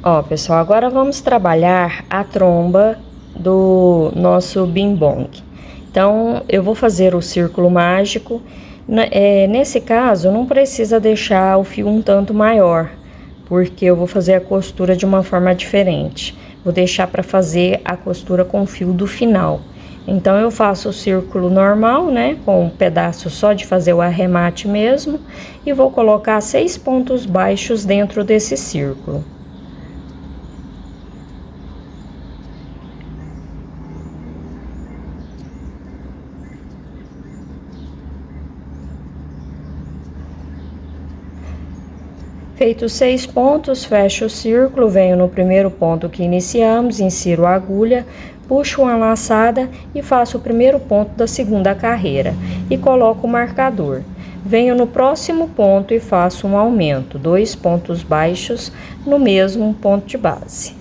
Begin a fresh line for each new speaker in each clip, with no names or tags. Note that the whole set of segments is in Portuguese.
Ó, pessoal, agora vamos trabalhar a tromba do nosso bim-bong. Então, eu vou fazer o círculo mágico. Nesse caso, não precisa deixar o fio um tanto maior, porque eu vou fazer a costura de uma forma diferente. Vou deixar para fazer a costura com o fio do final. Então, eu faço o círculo normal, né, com um pedaço só de fazer o arremate mesmo, e vou colocar 6 pontos baixos dentro desse círculo. Feitos 6 pontos, fecho o círculo, venho no primeiro ponto que iniciamos, insiro a agulha, puxo uma laçada e faço o primeiro ponto da segunda carreira e coloco o marcador. Venho no próximo ponto e faço um aumento, 2 pontos baixos no mesmo ponto de base.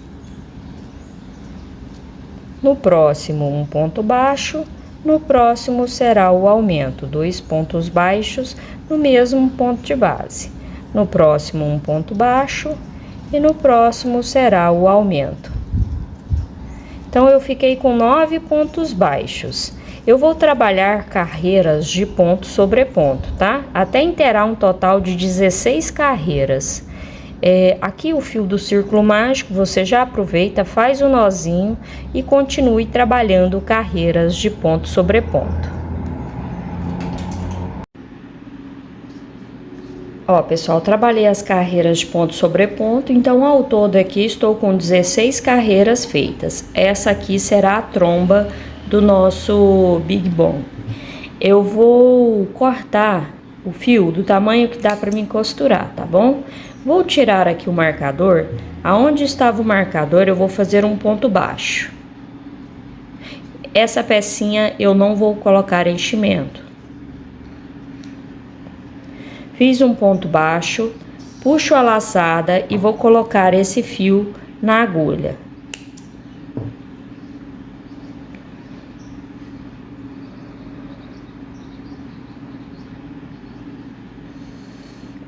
No próximo, um ponto baixo, no próximo será o aumento, 2 pontos baixos no mesmo ponto de base. No próximo, um ponto baixo e no próximo será o aumento. Então, eu fiquei com 9 pontos baixos. Eu vou trabalhar carreiras de ponto sobre ponto, tá? Até inteirar um total de 16 carreiras. Aqui o fio do círculo mágico, você já aproveita, faz o nozinho e continue trabalhando carreiras de ponto sobre ponto. Ó, pessoal, trabalhei as carreiras de ponto sobre ponto, então ao todo aqui estou com 16 carreiras feitas. Essa aqui será a tromba do nosso bim-bong. Eu vou cortar o fio do tamanho que dá para mim costurar, tá bom? Vou tirar aqui o marcador. Aonde estava o marcador, eu vou fazer um ponto baixo. Essa pecinha eu não vou colocar enchimento. Fiz um ponto baixo, puxo a laçada e vou colocar esse fio na agulha.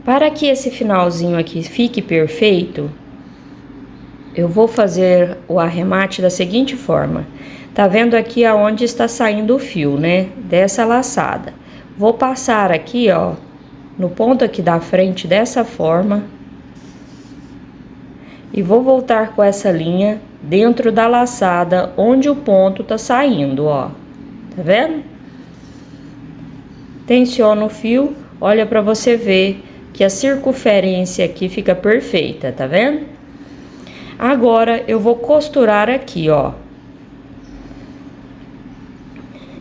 Para que esse finalzinho aqui fique perfeito, eu vou fazer o arremate da seguinte forma. Tá vendo aqui aonde está saindo o fio, né? Dessa laçada. Vou passar aqui, ó, no ponto aqui da frente dessa forma e vou voltar com essa linha dentro da laçada onde o ponto tá saindo, ó, tá vendo? Tensiona o fio, olha para você ver que a circunferência aqui fica perfeita, tá vendo? Agora eu vou costurar aqui, ó.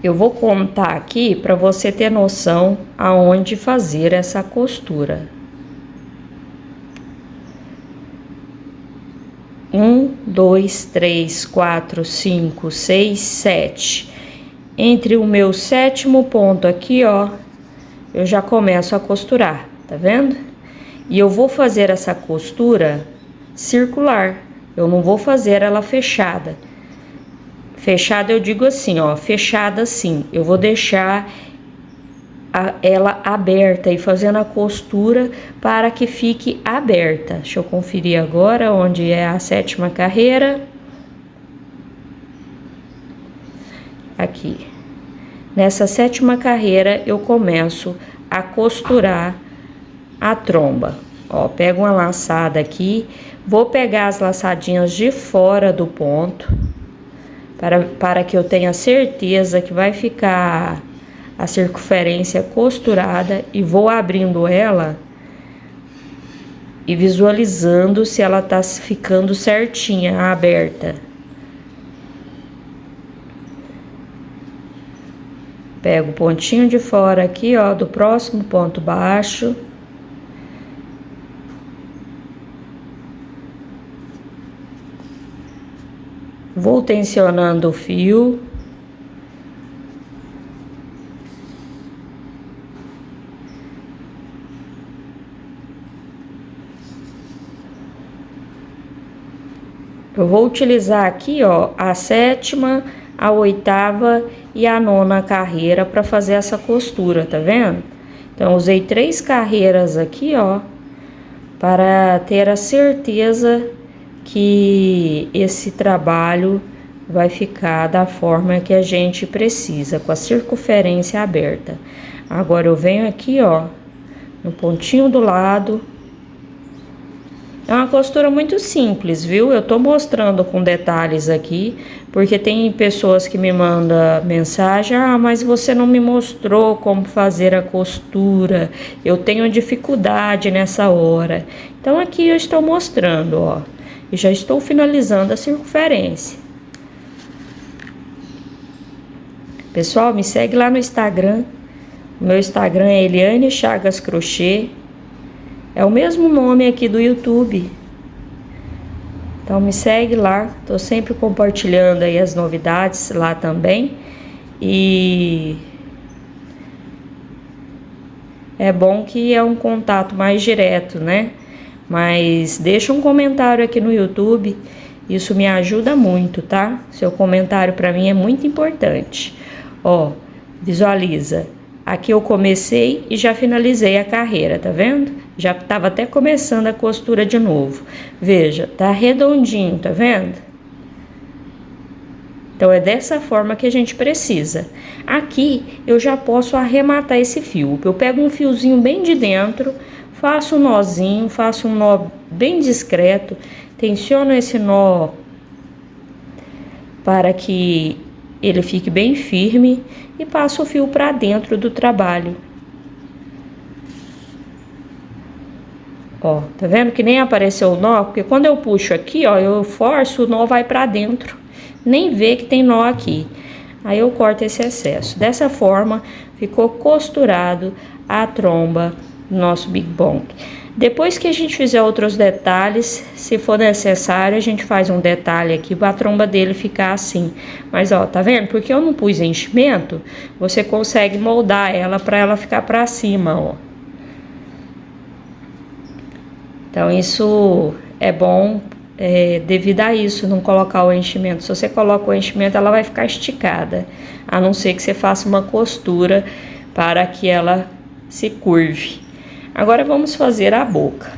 Eu vou contar aqui para você ter noção aonde fazer essa costura. 1, 2, 3, 4, 5, 6, 7. Entre o meu 7º ponto aqui, ó, eu já começo a costurar, tá vendo? E eu vou fazer essa costura circular, eu não vou fazer ela fechada. Fechada eu digo assim, ó, fechada assim, eu vou deixar ela aberta e fazendo a costura para que fique aberta. Deixa eu conferir agora onde é a 7ª carreira. Aqui. Nessa 7ª carreira eu começo a costurar a tromba. Ó, pego uma laçada aqui, vou pegar as laçadinhas de fora do ponto. Para que eu tenha certeza que vai ficar a circunferência costurada e vou abrindo ela e visualizando se ela tá ficando certinha, aberta. Pego o pontinho de fora aqui, ó, do próximo ponto baixo. Vou tensionando o fio. Eu vou utilizar aqui, ó, a 7ª, a 8ª e a 9ª carreira para fazer essa costura, tá vendo? Então, usei 3 carreiras aqui, ó, para ter a certeza que esse trabalho vai ficar da forma que a gente precisa, com a circunferência aberta. Agora eu venho aqui, ó, no pontinho do lado. É uma costura muito simples, viu? Eu tô mostrando com detalhes aqui, porque tem pessoas que me mandam mensagem: ah, mas você não me mostrou como fazer a costura, eu tenho dificuldade nessa hora. Então aqui eu estou mostrando, ó, e já estou finalizando a circunferência. Pessoal, me segue lá no Instagram. O meu Instagram é Eliane Chagas Crochê. É o mesmo nome aqui do YouTube. Então me segue lá. Tô sempre compartilhando aí as novidades lá também. E é bom que é um contato mais direto, né? Mas deixa um comentário aqui no YouTube. Isso me ajuda muito, tá? Seu comentário para mim é muito importante. Ó, visualiza. Aqui eu comecei e já finalizei a carreira, tá vendo? Já tava até começando a costura de novo. Veja, tá redondinho, tá vendo? Então é dessa forma que a gente precisa. Aqui eu já posso arrematar esse fio. Eu pego um fiozinho bem de dentro, faço um nozinho, faço um nó bem discreto, tensiono esse nó para que ele fique bem firme e passo o fio para dentro do trabalho. Ó, tá vendo que nem apareceu o nó? Porque quando eu puxo aqui, ó, eu forço, o nó vai para dentro. Nem vê que tem nó aqui. Aí eu corto esse excesso. Dessa forma, ficou costurado a tromba do nosso Big Bong. Depois que a gente fizer outros detalhes, se for necessário, a gente faz um detalhe aqui para a tromba dele ficar assim. Mas ó, tá vendo? Porque eu não pus enchimento, você consegue moldar ela para ela ficar para cima, ó. Então isso é bom devido a isso, não colocar o enchimento. Se você coloca o enchimento, ela vai ficar esticada, a não ser que você faça uma costura para que ela se curve. Agora vamos fazer a boca.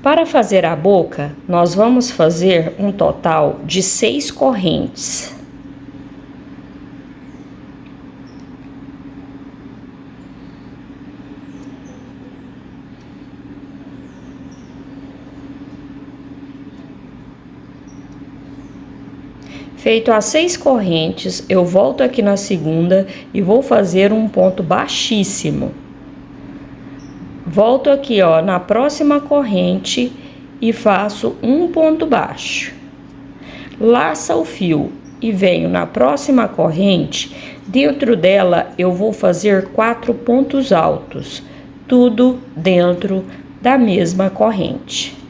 Para fazer a boca, nós vamos fazer um total de 6 correntes. Feito as 6 correntes, eu volto aqui na segunda e vou fazer um ponto baixíssimo. Volto aqui, ó, na próxima corrente e faço um ponto baixo. Laça o fio e venho na próxima corrente. Dentro dela eu vou fazer 4 pontos altos, tudo dentro da mesma corrente.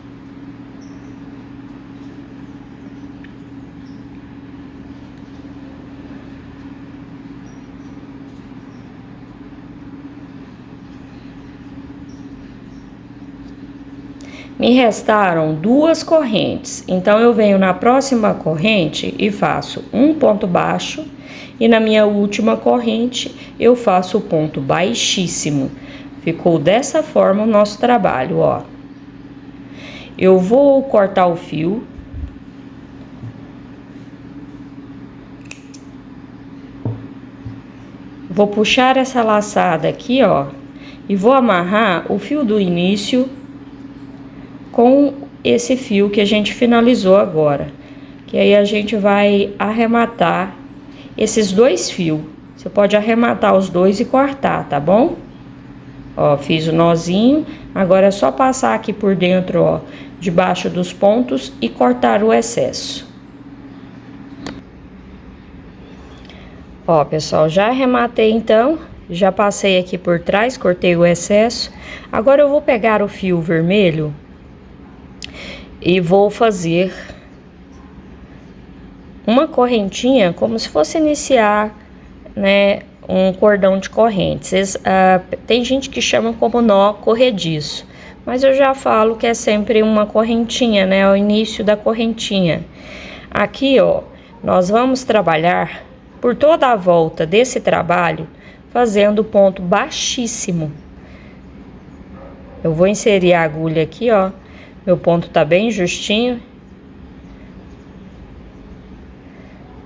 Me restaram 2 correntes, então eu venho na próxima corrente e faço um ponto baixo, e na minha última corrente eu faço o ponto baixíssimo. Ficou dessa forma o nosso trabalho, ó. Eu vou cortar o fio. Vou puxar essa laçada aqui, ó, e vou amarrar o fio do início com esse fio que a gente finalizou agora, que aí a gente vai arrematar esses 2 fios. Você pode arrematar os 2 e cortar, tá bom? Ó, fiz o nozinho, agora é só passar aqui por dentro, ó, debaixo dos pontos e cortar o excesso. Ó, pessoal, já arrematei então, já passei aqui por trás, cortei o excesso. Agora eu vou pegar o fio vermelho e vou fazer uma correntinha como se fosse iniciar, né, um cordão de correntes. Tem gente que chama como nó corrediço, mas eu já falo que é sempre uma correntinha, né, o início da correntinha. Aqui, ó, nós vamos trabalhar por toda a volta desse trabalho, fazendo ponto baixíssimo. Eu vou inserir a agulha aqui, ó. Meu ponto tá bem justinho.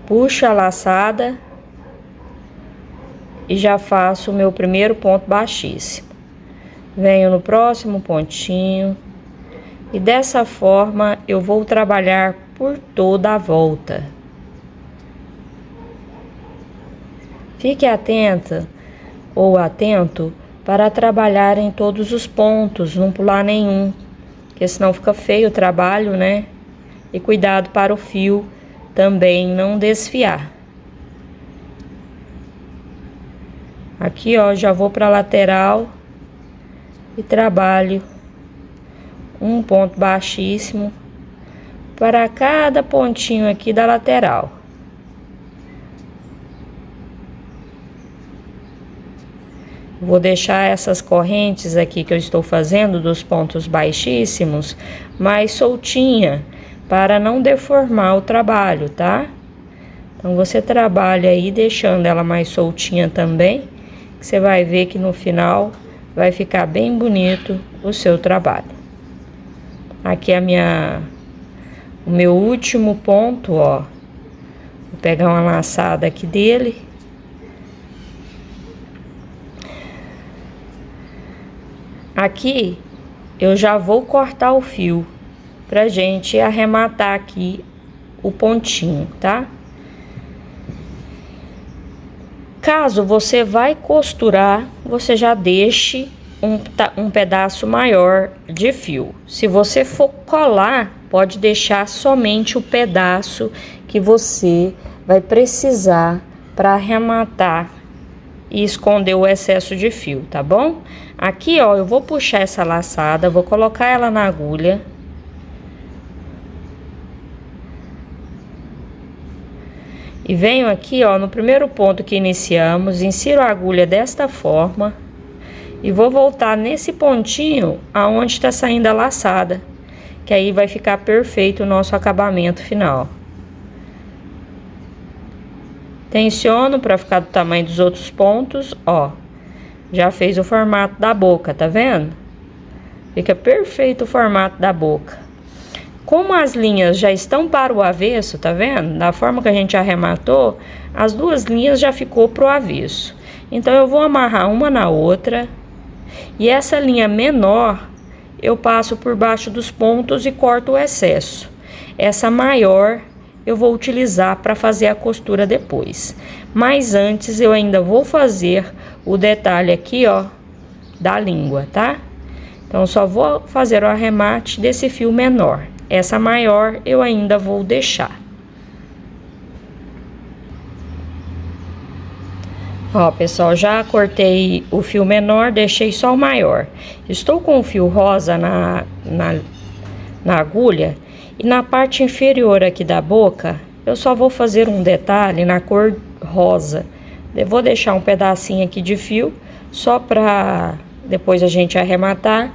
Puxo a laçada e já faço o meu primeiro ponto baixíssimo. Venho no próximo pontinho e dessa forma eu vou trabalhar por toda a volta. Fique atenta ou atento para trabalhar em todos os pontos, não pular nenhum, porque senão fica feio o trabalho, né? E cuidado para o fio também não desfiar. Aqui, ó, já vou para a lateral e trabalho um ponto baixíssimo para cada pontinho aqui da lateral. Vou deixar essas correntes aqui que eu estou fazendo dos pontos baixíssimos mais soltinha para não deformar o trabalho, tá? Então você trabalha aí deixando ela mais soltinha também, que você vai ver que no final vai ficar bem bonito o seu trabalho. Aqui é o meu último ponto, ó. Vou pegar uma laçada aqui dele. Aqui eu já vou cortar o fio pra gente arrematar aqui o pontinho, tá? Caso você vai costurar, você já deixe um pedaço maior de fio. Se você for colar, pode deixar somente o pedaço que você vai precisar para arrematar e esconder o excesso de fio, tá bom? Aqui, ó, eu vou puxar essa laçada, vou colocar ela na agulha. E venho aqui, ó, no primeiro ponto que iniciamos, insiro a agulha desta forma e vou voltar nesse pontinho aonde está saindo a laçada, que aí vai ficar perfeito o nosso acabamento final. Tensiono para ficar do tamanho dos outros pontos, ó. Já fez o formato da boca, tá vendo? Fica perfeito o formato da boca. Como as linhas já estão para o avesso, tá vendo? Da forma que a gente arrematou, as duas linhas já ficou pro avesso. Então eu vou amarrar uma na outra. E essa linha menor, eu passo por baixo dos pontos e corto o excesso. Essa maior eu vou utilizar para fazer a costura depois. Mas antes eu ainda vou fazer o detalhe aqui, ó, da língua, tá? Então só vou fazer o arremate desse fio menor. Essa maior eu ainda vou deixar. Ó, pessoal, já cortei o fio menor, deixei só o maior. Estou com o fio rosa na agulha. E na parte inferior aqui da boca, eu só vou fazer um detalhe na cor rosa. Eu vou deixar um pedacinho aqui de fio, só pra depois a gente arrematar.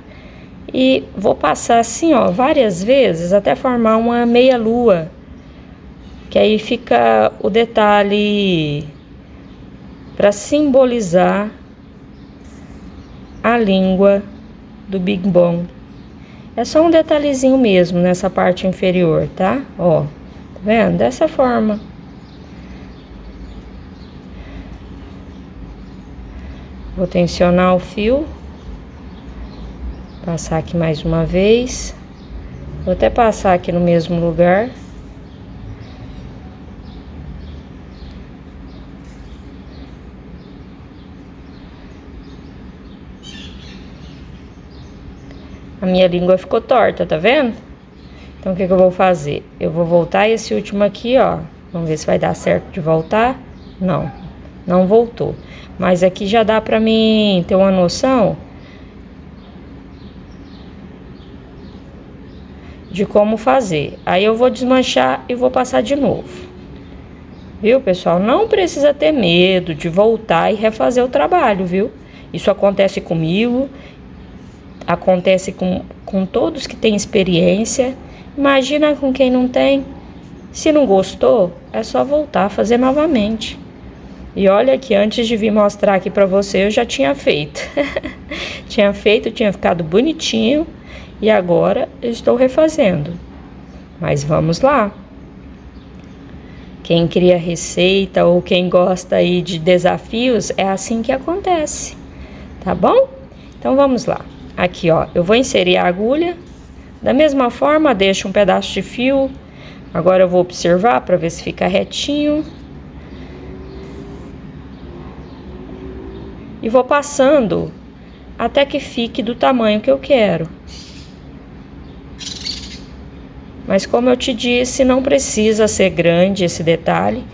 E vou passar assim, ó, várias vezes, até formar uma meia lua. Que aí fica o detalhe pra simbolizar a língua do Big Bom. É só um detalhezinho mesmo nessa parte inferior, tá? Ó, tá vendo? Dessa forma. Vou tensionar o fio. Passar aqui mais uma vez. Vou até passar aqui no mesmo lugar. A minha língua ficou torta, tá vendo? Então, o que que eu vou fazer? Eu vou voltar esse último aqui, ó. Vamos ver se vai dar certo de voltar. Não, não voltou. Mas aqui já dá pra mim ter uma noção de como fazer. Aí eu vou desmanchar e vou passar de novo. Viu, pessoal? Não precisa ter medo de voltar e refazer o trabalho, viu? Isso acontece comigo. Acontece com todos que têm experiência. Imagina com quem não tem. Se não gostou, é só voltar a fazer novamente. E olha que antes de vir mostrar aqui pra você, eu já tinha feito. Tinha feito, tinha ficado bonitinho. E agora eu estou refazendo. Mas vamos lá. Quem cria receita ou quem gosta aí de desafios, é assim que acontece. Tá bom? Então vamos lá. Aqui, ó, eu vou inserir a agulha. Da mesma forma, deixo um pedaço de fio. Agora eu vou observar para ver se fica retinho. E vou passando até que fique do tamanho que eu quero. Mas como eu te disse, não precisa ser grande esse detalhe,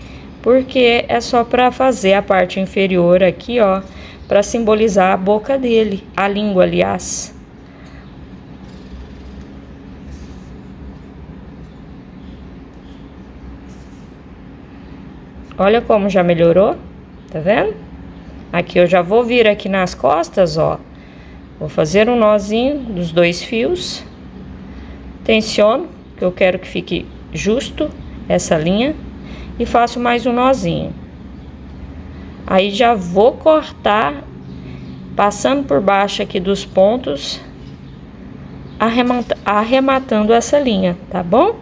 porque é só para fazer a parte inferior aqui, ó, para simbolizar a boca dele, a língua, aliás. Olha como já melhorou, tá vendo? Aqui eu já vou vir aqui nas costas, ó. Vou fazer um nozinho dos 2 fios. Tensiono, que eu quero que fique justo essa linha. E faço mais um nozinho. Aí já vou cortar, passando por baixo aqui dos pontos, arrematando essa linha, tá bom?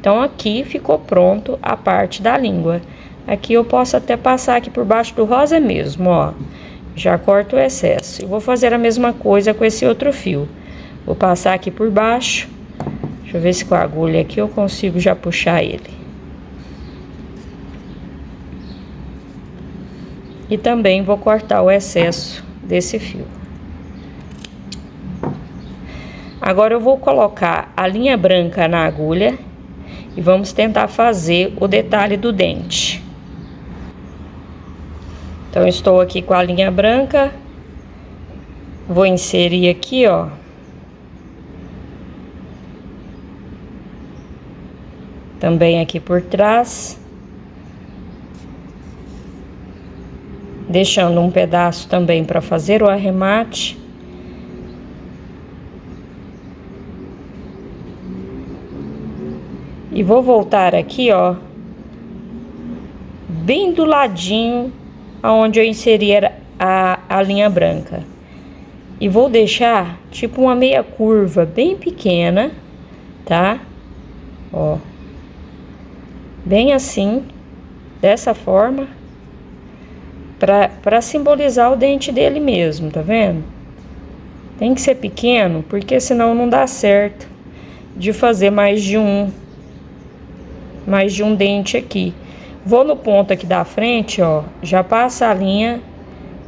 Então aqui ficou pronto a parte da língua. Aqui eu posso até passar aqui por baixo do rosa mesmo, ó. Já corto o excesso. E vou fazer a mesma coisa com esse outro fio. Vou passar aqui por baixo. Deixa eu ver se com a agulha aqui eu consigo já puxar ele. E também vou cortar o excesso desse fio. Agora eu vou colocar a linha branca na agulha e vamos tentar fazer o detalhe do dente. Então, estou aqui com a linha branca, vou inserir aqui, ó. Também aqui por trás. Deixando um pedaço também para fazer o arremate. E vou voltar aqui, ó, bem do ladinho aonde eu inseri a linha branca. E vou deixar tipo uma meia curva bem pequena, tá? Ó. Bem assim, dessa forma, para simbolizar o dente dele mesmo, tá vendo? Tem que ser pequeno, porque senão não dá certo de fazer mais de um dente aqui. Vou no ponto aqui da frente, ó, já passo a linha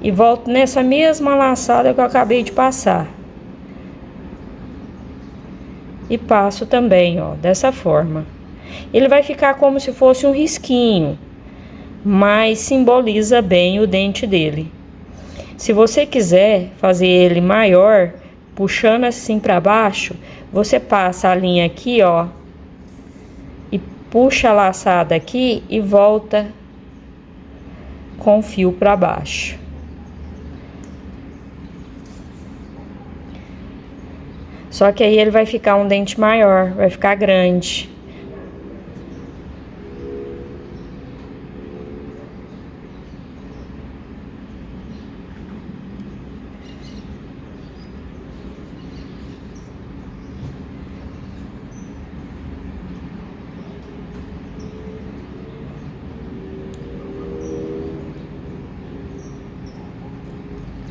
e volto nessa mesma laçada que eu acabei de passar. E passo também, ó, dessa forma. Ele vai ficar como se fosse um risquinho, mas simboliza bem o dente dele. Se você quiser fazer ele maior, puxando assim para baixo, você passa a linha aqui, ó, puxa a laçada aqui e volta com o fio para baixo. Só que aí ele vai ficar um dente maior, vai ficar grande.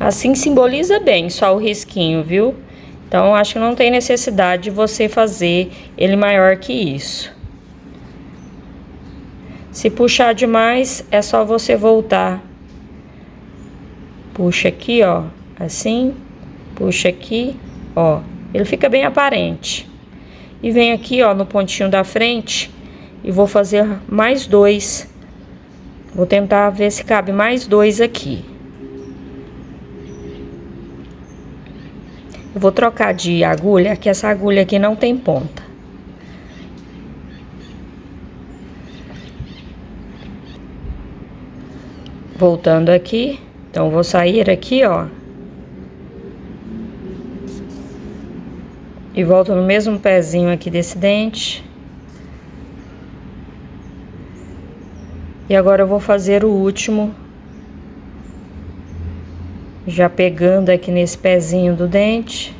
Assim simboliza bem só o risquinho, viu? Então, acho que não tem necessidade de você fazer ele maior que isso. Se puxar demais, é só você voltar. Puxa aqui, ó, assim. Puxa aqui, ó. Ele fica bem aparente. E vem aqui, ó, no pontinho da frente e vou fazer mais 2. Vou tentar ver se cabe mais 2 aqui. Eu vou trocar de agulha, que essa agulha aqui não tem ponta. Voltando aqui, então vou sair aqui, ó. E volto no mesmo pezinho aqui desse dente. E agora eu vou fazer o último Já pegando aqui nesse pezinho do dente.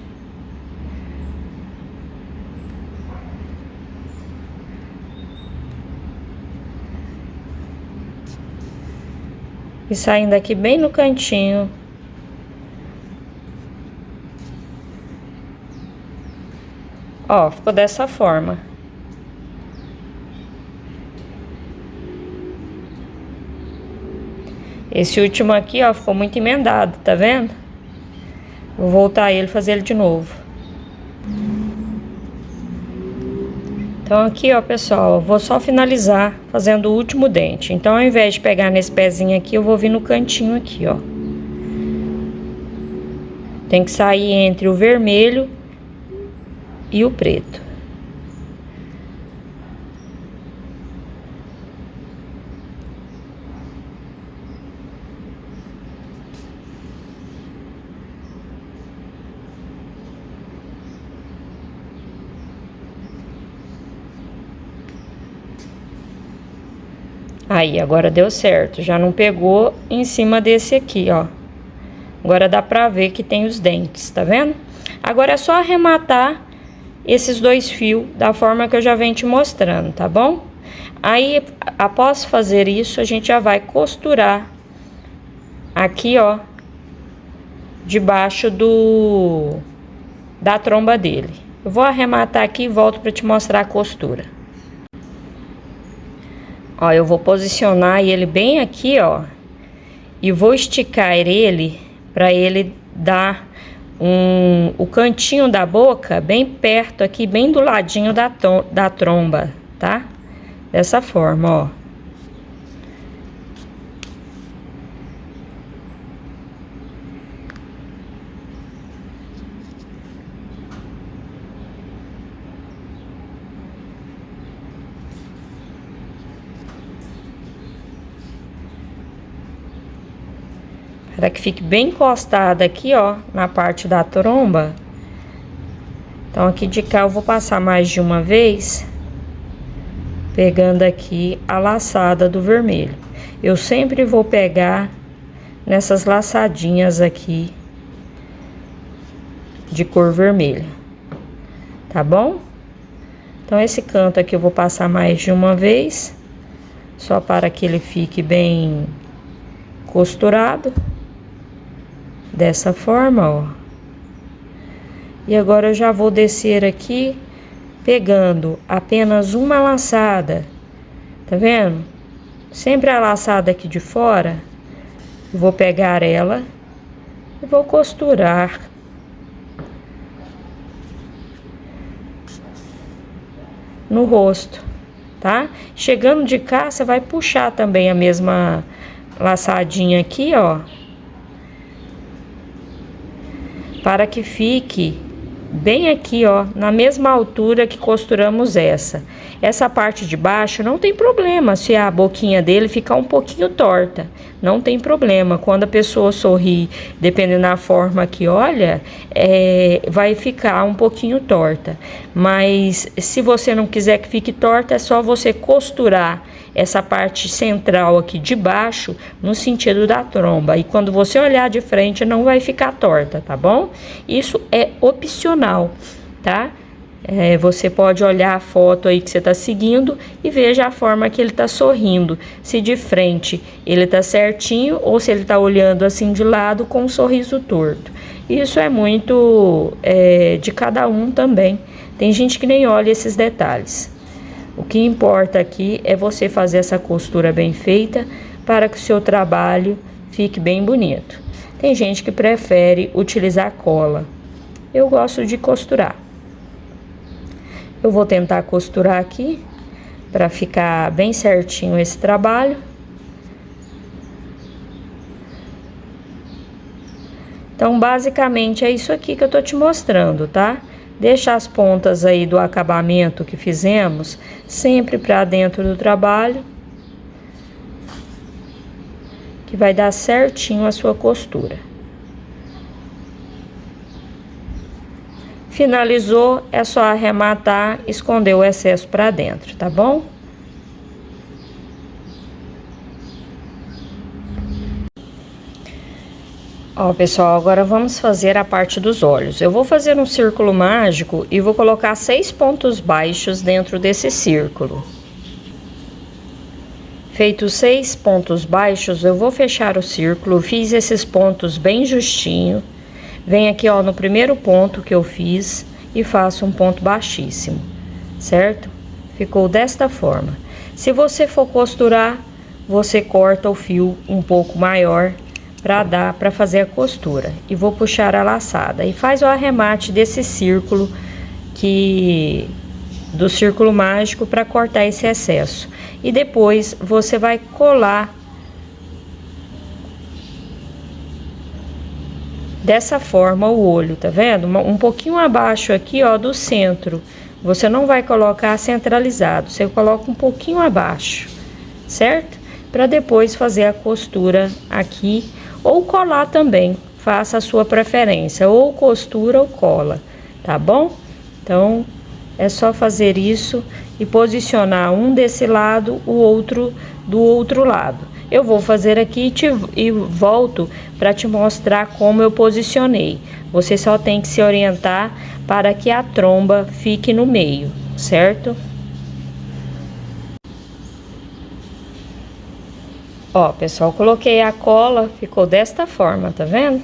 E saindo aqui bem no cantinho. Ó, ficou dessa forma. Esse último aqui, ó, ficou muito emendado, tá vendo? Vou voltar ele e fazer ele de novo. Então, aqui, ó, pessoal, eu vou só finalizar fazendo o último dente. Então, ao invés de pegar nesse pezinho aqui, eu vou vir no cantinho aqui, ó. Tem que sair entre o vermelho e o preto. Aí, agora deu certo, já não pegou em cima desse aqui, ó. Agora dá pra ver que tem os dentes, tá vendo? Agora é só arrematar esses dois fios da forma que eu já venho te mostrando, tá bom? Aí, após fazer isso, a gente já vai costurar aqui, ó, debaixo da tromba dele. Eu vou arrematar aqui e volto pra te mostrar a costura. Ó, eu vou posicionar ele bem aqui, ó, e vou esticar ele para ele dar o cantinho da boca bem perto aqui, bem do ladinho da tromba, tá? Dessa forma, ó. Para que fique bem encostada aqui, ó, na parte da tromba. Então, aqui de cá eu vou passar mais de uma vez, pegando aqui a laçada do vermelho. Eu sempre vou pegar nessas laçadinhas aqui de cor vermelha, tá bom? Então, esse canto aqui eu vou passar mais de uma vez, só para que ele fique bem costurado. Dessa forma, ó. E agora eu já vou descer aqui, pegando apenas uma laçada. Tá vendo? Sempre a laçada aqui de fora. Vou pegar ela e vou costurar. No rosto, tá? Chegando de cá, você vai puxar também a mesma laçadinha aqui, ó. Para que fique bem aqui, ó, na mesma altura que costuramos essa. Essa parte de baixo não tem problema se a boquinha dele ficar um pouquinho torta. Não tem problema. Quando a pessoa sorri, dependendo da forma que olha, vai ficar um pouquinho torta. Mas se você não quiser que fique torta, é só você costurar essa parte central aqui de baixo no sentido da tromba. E quando você olhar de frente, não vai ficar torta, tá bom? Isso é opcional, tá? Você pode olhar a foto aí que você tá seguindo e veja a forma que ele tá sorrindo. Se de frente ele tá certinho ou se ele tá olhando assim de lado com um sorriso torto. Isso é muito de cada um também. Tem gente que nem olha esses detalhes. O que importa aqui é você fazer essa costura bem feita para que o seu trabalho fique bem bonito. Tem gente que prefere utilizar cola. Eu gosto de costurar. Eu vou tentar costurar aqui para ficar bem certinho esse trabalho. Então, basicamente é isso aqui que eu tô te mostrando, tá? Deixa as pontas aí do acabamento que fizemos sempre para dentro do trabalho, que vai dar certinho a sua costura. Finalizou, é só arrematar, esconder o excesso para dentro, tá bom? Ó, pessoal, agora vamos fazer a parte dos olhos. Eu vou fazer um círculo mágico e vou colocar 6 pontos baixos dentro desse círculo. Feitos 6 pontos baixos, eu vou fechar o círculo. Fiz esses pontos bem justinho. Venho aqui, ó, no primeiro ponto que eu fiz e faço um ponto baixíssimo, certo? Ficou desta forma. Se você for costurar, você corta o fio um pouco maior para fazer a costura. E vou puxar a laçada e faz o arremate desse círculo do círculo mágico para cortar esse excesso. E depois você vai colar dessa forma o olho, tá vendo? Um pouquinho abaixo aqui, ó, do centro. Você não vai colocar centralizado, você coloca um pouquinho abaixo, certo? Para depois fazer a costura aqui, ou colar também, faça a sua preferência, ou costura ou cola, tá bom? Então, é só fazer isso e posicionar um desse lado, o outro do outro lado. Eu vou fazer aqui e volto para te mostrar como eu posicionei. Você só tem que se orientar para que a tromba fique no meio, certo? Ó, pessoal, coloquei a cola, ficou desta forma, tá vendo?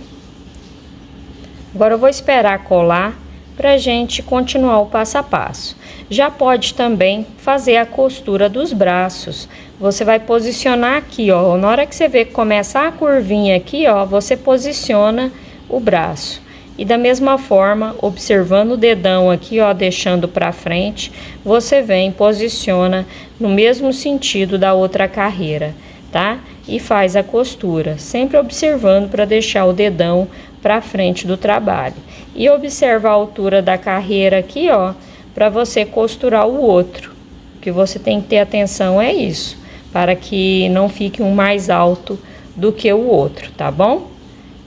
Agora eu vou esperar colar pra gente continuar o passo a passo. Já pode também fazer a costura dos braços. Você vai posicionar aqui, ó, na hora que você vê que começa a curvinha aqui, ó, você posiciona o braço. E da mesma forma, observando o dedão aqui, ó, deixando pra frente, você vem, posiciona no mesmo sentido da outra carreira, tá? E faz a costura, sempre observando para deixar o dedão para frente do trabalho. E observa a altura da carreira aqui, ó, para você costurar o outro. O que você tem que ter atenção é isso, para que não fique um mais alto do que o outro, tá bom?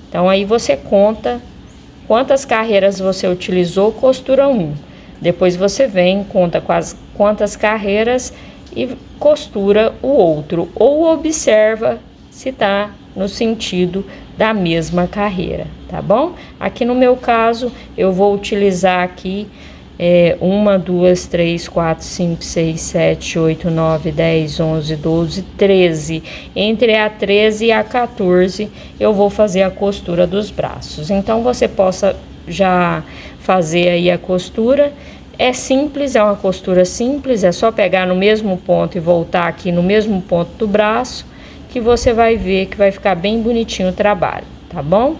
Então aí você conta quantas carreiras você utilizou, costura um. Depois você vem, conta quantas carreiras e costura o outro, ou observa se tá no sentido da mesma carreira, tá bom? Aqui no meu caso, eu vou utilizar aqui 1, 2, 3, 4, 5, 6, 7, 8, 9, 10, 11, 12, 13. Entre a 13 e a 14, eu vou fazer a costura dos braços. Então, você possa já fazer aí a costura. É simples, é uma costura simples, é só pegar no mesmo ponto e voltar aqui no mesmo ponto do braço, que você vai ver que vai ficar bem bonitinho o trabalho, tá bom?